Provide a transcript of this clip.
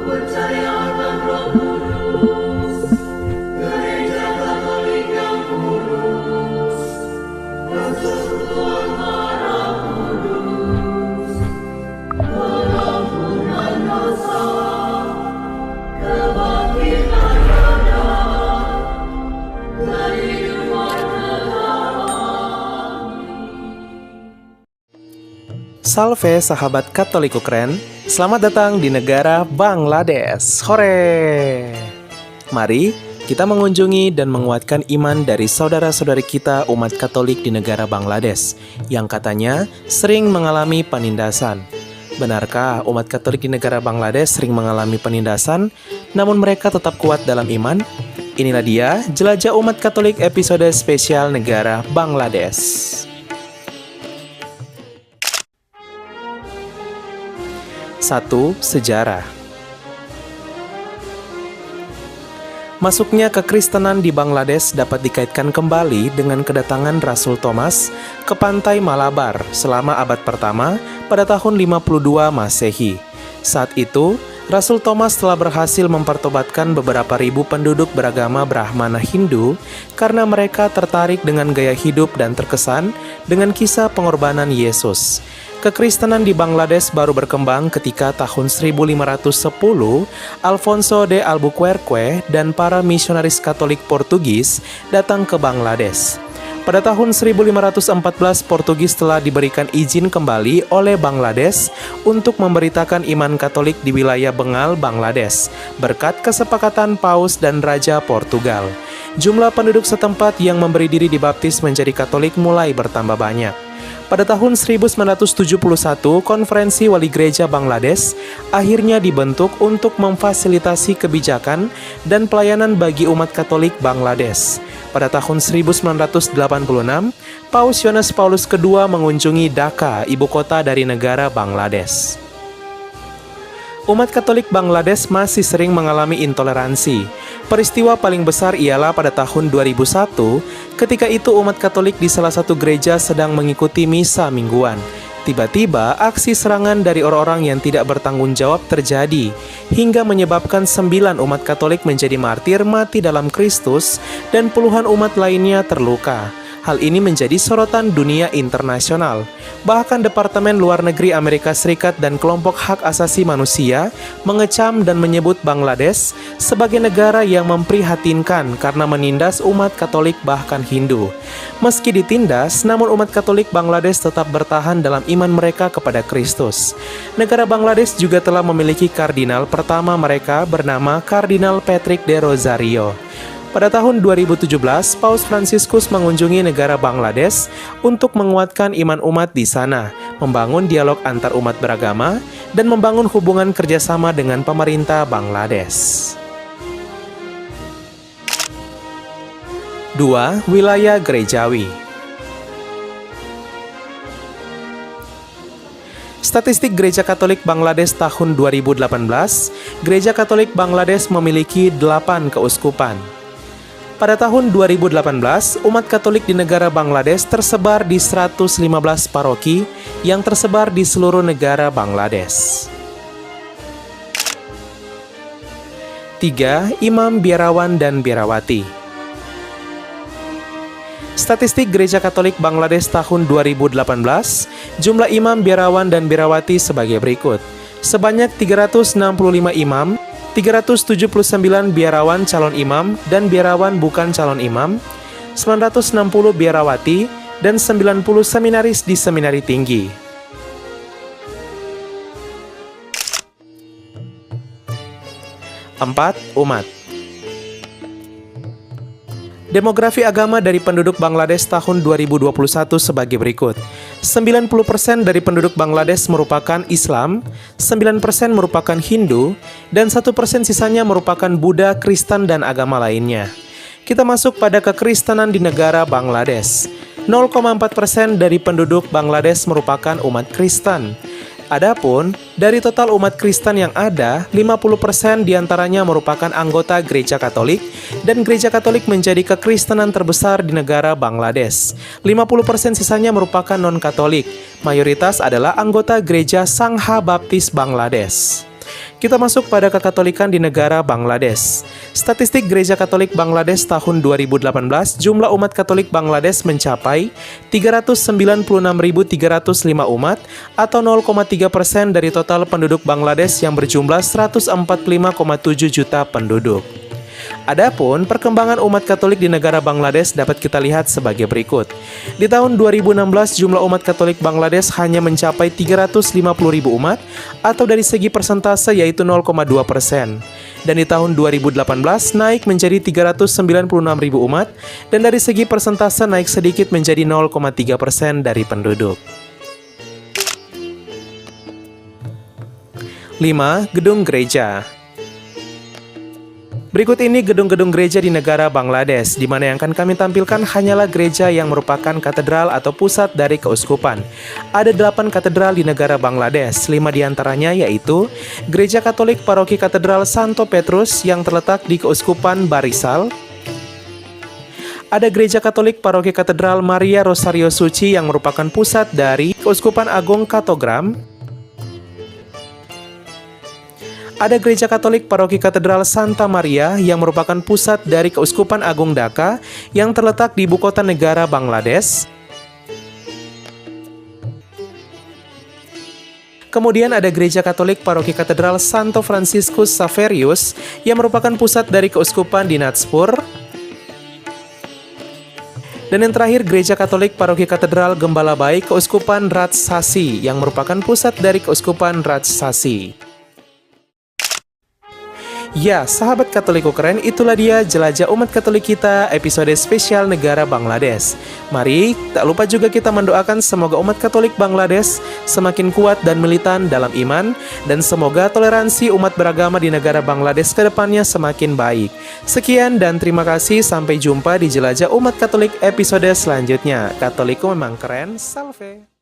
percaya akan Roh Kudus, Gereja Katolik yang kudus, persekutuan darah kudus, pengampunan dosa, kebangkitan badan, dan hidup kekal. Salve sahabat Katolik Ukren, selamat datang di negara Bangladesh. Hore! Mari kita mengunjungi dan menguatkan iman dari saudara-saudari kita umat Katolik di negara Bangladesh yang katanya sering mengalami penindasan. Benarkah umat Katolik di negara Bangladesh sering mengalami penindasan, namun mereka tetap kuat dalam iman? Inilah dia Jelajah Umat Katolik episode spesial negara Bangladesh. 1. Sejarah. Masuknya kekristenan di Bangladesh dapat dikaitkan kembali dengan kedatangan Rasul Thomas ke pantai Malabar selama abad pertama pada tahun 52 Masehi. Saat itu, Rasul Thomas telah berhasil mempertobatkan beberapa ribu penduduk beragama Brahmana Hindu karena mereka tertarik dengan gaya hidup dan terkesan dengan kisah pengorbanan Yesus. Kekristenan di Bangladesh baru berkembang ketika tahun 1510 Alfonso de Albuquerque dan para misionaris Katolik Portugis datang ke Bangladesh. Pada tahun 1514 Portugis telah diberikan izin kembali oleh Bangladesh untuk memberitakan iman Katolik di wilayah Bengal, Bangladesh, berkat kesepakatan Paus dan Raja Portugal. Jumlah penduduk setempat yang memberi diri dibaptis menjadi Katolik mulai bertambah banyak. Pada tahun 1971, Konferensi Wali Gereja Bangladesh akhirnya dibentuk untuk memfasilitasi kebijakan dan pelayanan bagi umat Katolik Bangladesh. Pada tahun 1986, Paus Yohanes Paulus II mengunjungi Dhaka, ibu kota dari negara Bangladesh. Umat Katolik Bangladesh masih sering mengalami intoleransi. Peristiwa paling besar ialah pada tahun 2001, ketika itu umat Katolik di salah satu gereja sedang mengikuti misa mingguan. Tiba-tiba, aksi serangan dari orang-orang yang tidak bertanggung jawab terjadi, hingga menyebabkan 9 umat Katolik menjadi martir mati dalam Kristus, dan puluhan umat lainnya terluka. Hal ini menjadi sorotan dunia internasional. Bahkan Departemen Luar Negeri Amerika Serikat dan kelompok hak asasi manusia mengecam dan menyebut Bangladesh sebagai negara yang memprihatinkan karena menindas umat Katolik bahkan Hindu. Meski ditindas, namun umat Katolik Bangladesh tetap bertahan dalam iman mereka kepada Kristus. Negara Bangladesh juga telah memiliki kardinal pertama mereka bernama Kardinal Patrick de Rosario. Pada tahun 2017, Paus Fransiskus mengunjungi negara Bangladesh untuk menguatkan iman umat di sana, membangun dialog antar umat beragama, dan membangun hubungan kerjasama dengan pemerintah Bangladesh. 2. Wilayah Gerejawi. Statistik Gereja Katolik Bangladesh tahun 2018, Gereja Katolik Bangladesh memiliki 8 keuskupan. Pada tahun 2018, umat Katolik di negara Bangladesh tersebar di 115 paroki yang tersebar di seluruh negara Bangladesh. 3. Imam, biarawan, dan biarawati. Statistik Gereja Katolik Bangladesh tahun 2018, jumlah imam, biarawan, dan biarawati sebagai berikut. Sebanyak 365 imam, 379 biarawan calon imam dan biarawan bukan calon imam, 960 biarawati, dan 90 seminaris di seminari tinggi. 4. Umat. Demografi agama dari penduduk Bangladesh tahun 2021 sebagai berikut. 90% dari penduduk Bangladesh merupakan Islam, 9% merupakan Hindu, dan 1% sisanya merupakan Buddha, Kristen, dan agama lainnya. Kita masuk pada kekristenan di negara Bangladesh. 0,4% dari penduduk Bangladesh merupakan umat Kristen. Adapun, dari total umat Kristen yang ada, 50% diantaranya merupakan anggota Gereja Katolik, dan Gereja Katolik menjadi kekristenan terbesar di negara Bangladesh. 50% sisanya merupakan non-Katolik, mayoritas adalah anggota Gereja Sangha Baptis Bangladesh. Kita masuk pada kekatolikan di negara Bangladesh. Statistik Gereja Katolik Bangladesh tahun 2018, jumlah umat Katolik Bangladesh mencapai 396.305 umat atau 0,3% dari total penduduk Bangladesh yang berjumlah 145,7 juta penduduk. Adapun perkembangan umat Katolik di negara Bangladesh dapat kita lihat sebagai berikut. Di tahun 2016 jumlah umat Katolik Bangladesh hanya mencapai 350.000 umat atau dari segi persentase yaitu 0,2%. Dan di tahun 2018 naik menjadi 396.000 umat dan dari segi persentase naik sedikit menjadi 0,3% dari penduduk. 5. Gedung gereja. Berikut ini gedung-gedung gereja di negara Bangladesh, di mana yang akan kami tampilkan hanyalah gereja yang merupakan katedral atau pusat dari keuskupan. Ada 8 katedral di negara Bangladesh, 5 diantaranya yaitu Gereja Katolik Paroki Katedral Santo Petrus yang terletak di Keuskupan Barisal. Ada Gereja Katolik Paroki Katedral Maria Rosario Suci yang merupakan pusat dari Keuskupan Agung Katogram. Ada Gereja Katolik Paroki Katedral Santa Maria yang merupakan pusat dari Keuskupan Agung Dhaka yang terletak di ibu kota negara Bangladesh. Kemudian ada Gereja Katolik Paroki Katedral Santo Franciscus Xaverius yang merupakan pusat dari Keuskupan Dinajpur. Dan yang terakhir Gereja Katolik Paroki Katedral Gembala Baik Keuskupan Rajshahi yang merupakan pusat dari Keuskupan Rajshahi. Ya, sahabat Katoliku keren, itulah dia jelajah umat Katolik kita episode spesial negara Bangladesh. Mari, tak lupa juga kita mendoakan semoga umat Katolik Bangladesh semakin kuat dan militan dalam iman, dan semoga toleransi umat beragama di negara Bangladesh ke depannya semakin baik. Sekian dan terima kasih, sampai jumpa di jelajah umat Katolik episode selanjutnya. Katoliku memang keren, salve!